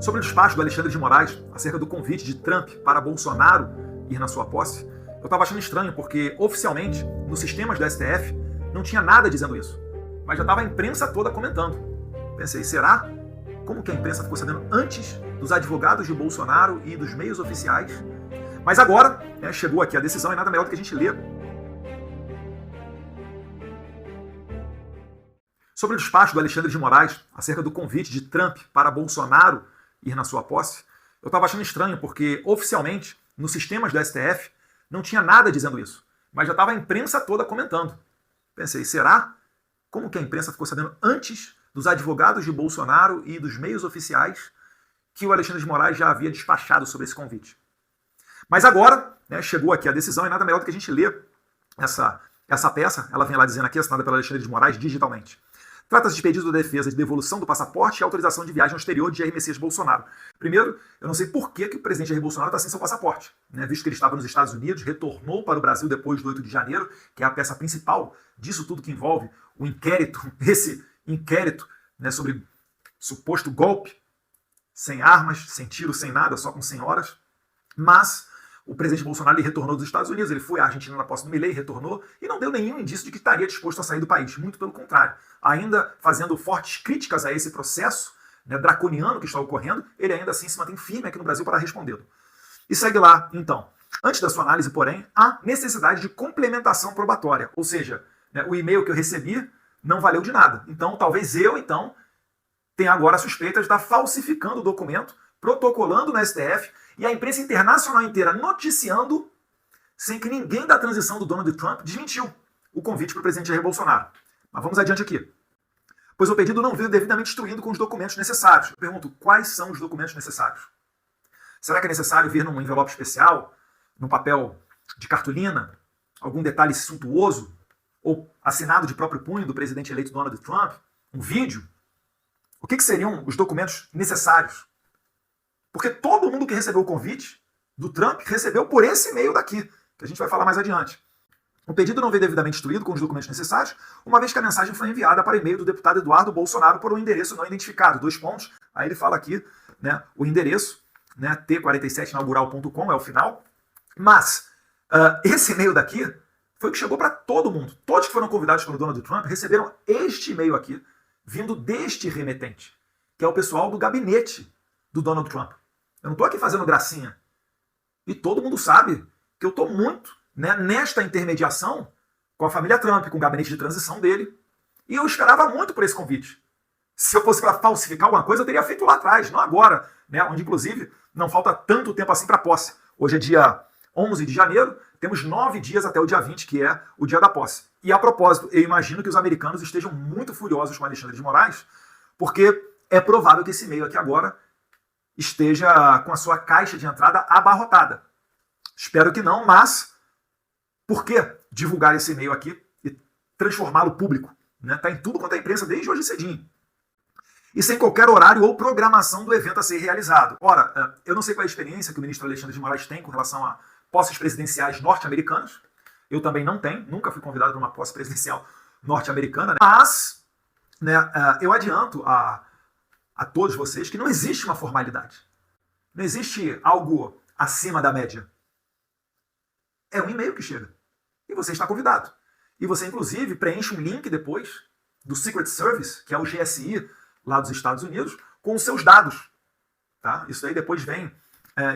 Sobre o despacho do Alexandre de Moraes acerca do convite de Trump para Bolsonaro ir na sua posse, eu estava achando estranho porque, oficialmente, nos sistemas do STF, não tinha nada dizendo isso. Mas já estava a imprensa toda comentando. Pensei, será? Como que a imprensa ficou sabendo antes dos advogados de Bolsonaro e dos meios oficiais? Mas agora, chegou aqui a decisão e nada melhor do que a gente ler. Sobre o despacho do Alexandre de Moraes acerca do convite de Trump para Bolsonaro ir na sua posse, eu estava achando estranho porque, oficialmente, nos sistemas do STF, não tinha nada dizendo isso. Mas já estava a imprensa toda comentando. Pensei, será? Como que a imprensa ficou sabendo antes dos advogados de Bolsonaro e dos meios oficiais que o Alexandre de Moraes já havia despachado sobre esse convite? Mas agora, chegou aqui a decisão e nada melhor do que a gente ler essa peça. Ela vem lá dizendo aqui, assinada pelo Alexandre de Moraes digitalmente. Trata-se de pedido da defesa de devolução do passaporte e autorização de viagem ao exterior de Jair Messias Bolsonaro. Primeiro, eu não sei por que o presidente Jair Bolsonaro está sem seu passaporte, visto que ele estava nos Estados Unidos, retornou para o Brasil depois do 8 de janeiro, que é a peça principal disso tudo que envolve o inquérito, esse inquérito sobre suposto golpe, sem armas, sem tiro, sem nada, só com senhoras. Mas o presidente Bolsonaro ele retornou dos Estados Unidos, ele foi à Argentina na posse do Milei, retornou e não deu nenhum indício de que estaria disposto a sair do país. Muito pelo contrário. Ainda fazendo fortes críticas a esse processo draconiano que está ocorrendo, ele ainda assim se mantém firme aqui no Brasil para respondê-lo. E segue lá, então. Antes da sua análise, porém, há necessidade de complementação probatória. Ou seja, o e-mail que eu recebi não valeu de nada. Então, talvez eu, tenha agora suspeitas de estar falsificando o documento, protocolando no STF, e a imprensa internacional inteira noticiando, sem que ninguém da transição do Donald Trump desmentiu o convite para o presidente Jair Bolsonaro. Mas vamos adiante aqui. Pois o pedido não veio devidamente instruído com os documentos necessários. Eu pergunto, quais são os documentos necessários? Será que é necessário vir num envelope especial, num papel de cartolina, algum detalhe suntuoso, ou assinado de próprio punho do presidente eleito Donald Trump, um vídeo? O que seriam os documentos necessários? Porque todo mundo que recebeu o convite do Trump recebeu por esse e-mail daqui, que a gente vai falar mais adiante. O pedido não veio devidamente instruído com os documentos necessários, uma vez que a mensagem foi enviada para e-mail do deputado Eduardo Bolsonaro por um endereço não identificado. 2 pontos. Aí ele fala aqui, o endereço, t47inaugural.com é o final. Mas esse e-mail daqui foi o que chegou para todo mundo. Todos que foram convidados pelo Donald Trump receberam este e-mail aqui, vindo deste remetente, que é o pessoal do gabinete do Donald Trump. Eu não estou aqui fazendo gracinha. E todo mundo sabe que eu estou muito nesta intermediação com a família Trump, com o gabinete de transição dele. E eu esperava muito por esse convite. Se eu fosse para falsificar alguma coisa, eu teria feito lá atrás, não agora, onde inclusive não falta tanto tempo assim para a posse. Hoje é dia 11 de janeiro, temos 9 dias até o dia 20, que é o dia da posse. E a propósito, eu imagino que os americanos estejam muito furiosos com Alexandre de Moraes, porque é provável que esse e-mail aqui agora esteja com a sua caixa de entrada abarrotada. Espero que não, mas por que divulgar esse e-mail aqui e transformá-lo público? Está em tudo quanto é imprensa desde hoje cedinho. E sem qualquer horário ou programação do evento a ser realizado. Ora, eu não sei qual é a experiência que o ministro Alexandre de Moraes tem com relação a posses presidenciais norte-americanas. Eu também não tenho, nunca fui convidado para uma posse presidencial norte-americana. Mas eu adianto a todos vocês que não existe uma formalidade. Não existe algo acima da média. É um e-mail que chega. E você está convidado. E você, inclusive, preenche um link depois do Secret Service, que é o GSI lá dos Estados Unidos, com os seus dados. Tá? Isso aí depois vem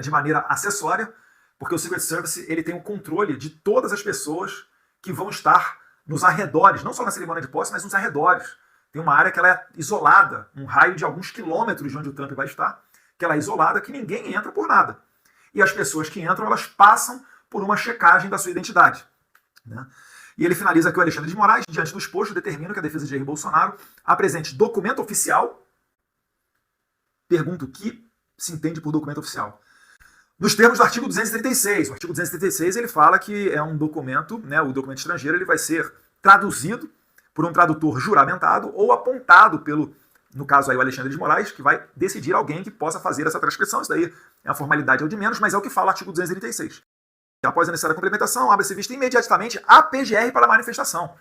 de maneira acessória, porque o Secret Service ele tem o controle de todas as pessoas que vão estar nos arredores, não só na cerimônia de posse, mas nos arredores. Tem uma área que ela é isolada, um raio de alguns quilômetros de onde o Trump vai estar, que ela é isolada, que ninguém entra por nada. E as pessoas que entram, elas passam por uma checagem da sua identidade. E ele finaliza que o Alexandre de Moraes, diante do exposto, determina que a defesa de Jair Bolsonaro apresente documento oficial. Pergunto o que se entende por documento oficial. Nos termos do artigo 236. O artigo 236 ele fala que é um documento, o documento estrangeiro, ele vai ser traduzido por um tradutor juramentado ou apontado pelo, no caso aí o Alexandre de Moraes, que vai decidir alguém que possa fazer essa transcrição. Isso daí é a formalidade, é o de menos, mas é o que fala o artigo 236. Após a necessária complementação, abre-se vista imediatamente a PGR para a manifestação.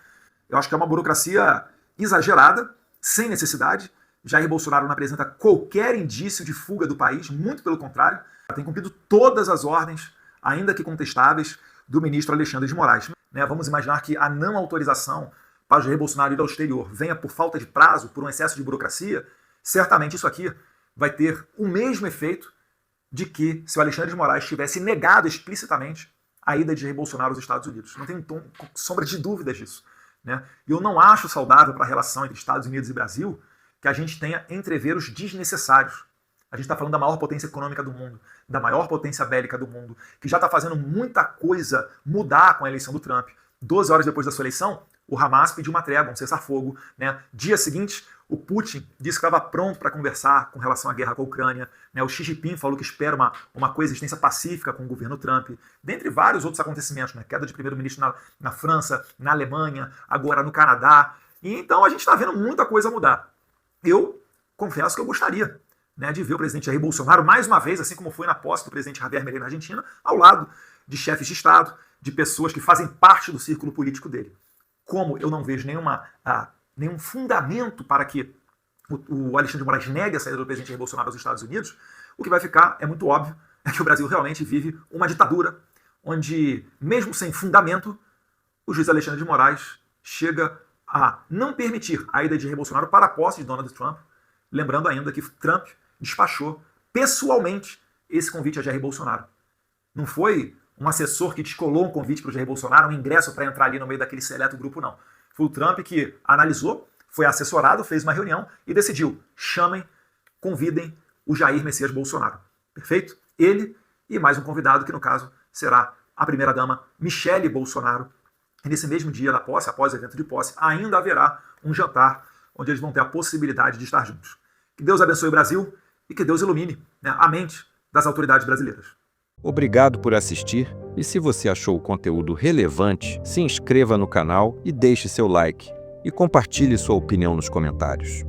Eu acho que é uma burocracia exagerada, sem necessidade, Jair Bolsonaro não apresenta qualquer indício de fuga do país, muito pelo contrário, tem cumprido todas as ordens, ainda que contestáveis, do ministro Alexandre de Moraes. Vamos imaginar que a não autorização para Jair Bolsonaro ir ao exterior venha por falta de prazo, por um excesso de burocracia, certamente isso aqui vai ter o mesmo efeito de que se o Alexandre de Moraes tivesse negado explicitamente a ida de Jair Bolsonaro aos Estados Unidos. Não tem sombra de dúvidas disso. Eu não acho saudável para a relação entre Estados Unidos e Brasil que a gente tenha entreveros desnecessários. A gente está falando da maior potência econômica do mundo, da maior potência bélica do mundo, que já está fazendo muita coisa mudar com a eleição do Trump. 12 horas depois da sua eleição, o Hamas pediu uma trégua, um cessar-fogo. Dia seguinte, o Putin disse que estava pronto para conversar com relação à guerra com a Ucrânia. O Xi Jinping falou que espera uma coexistência pacífica com o governo Trump. Dentre vários outros acontecimentos, queda de primeiro-ministro na França, na Alemanha, agora no Canadá. E então a gente está vendo muita coisa mudar. Eu confesso que eu gostaria de ver o presidente Jair Bolsonaro, mais uma vez, assim como foi na posse do presidente Javier Milei na Argentina, ao lado de chefes de Estado, de pessoas que fazem parte do círculo político dele. Como eu não vejo nenhum fundamento para que o Alexandre de Moraes negue a saída do presidente Jair Bolsonaro aos Estados Unidos, o que vai ficar, é muito óbvio, é que o Brasil realmente vive uma ditadura, onde, mesmo sem fundamento, o juiz Alexandre de Moraes chega a não permitir a ida de Jair Bolsonaro para a posse de Donald Trump, lembrando ainda que Trump despachou pessoalmente esse convite a Jair Bolsonaro. Não foi um assessor que descolou um convite para o Jair Bolsonaro, um ingresso para entrar ali no meio daquele seleto grupo, não. Foi o Trump que analisou, foi assessorado, fez uma reunião e decidiu: chamem, convidem o Jair Messias Bolsonaro. Perfeito? Ele e mais um convidado, que no caso será a primeira-dama Michele Bolsonaro. E nesse mesmo dia da posse, após o evento de posse, ainda haverá um jantar onde eles vão ter a possibilidade de estar juntos. Que Deus abençoe o Brasil e que Deus ilumine a mente das autoridades brasileiras. Obrigado por assistir, e se você achou o conteúdo relevante, se inscreva no canal e deixe seu like. E compartilhe sua opinião nos comentários.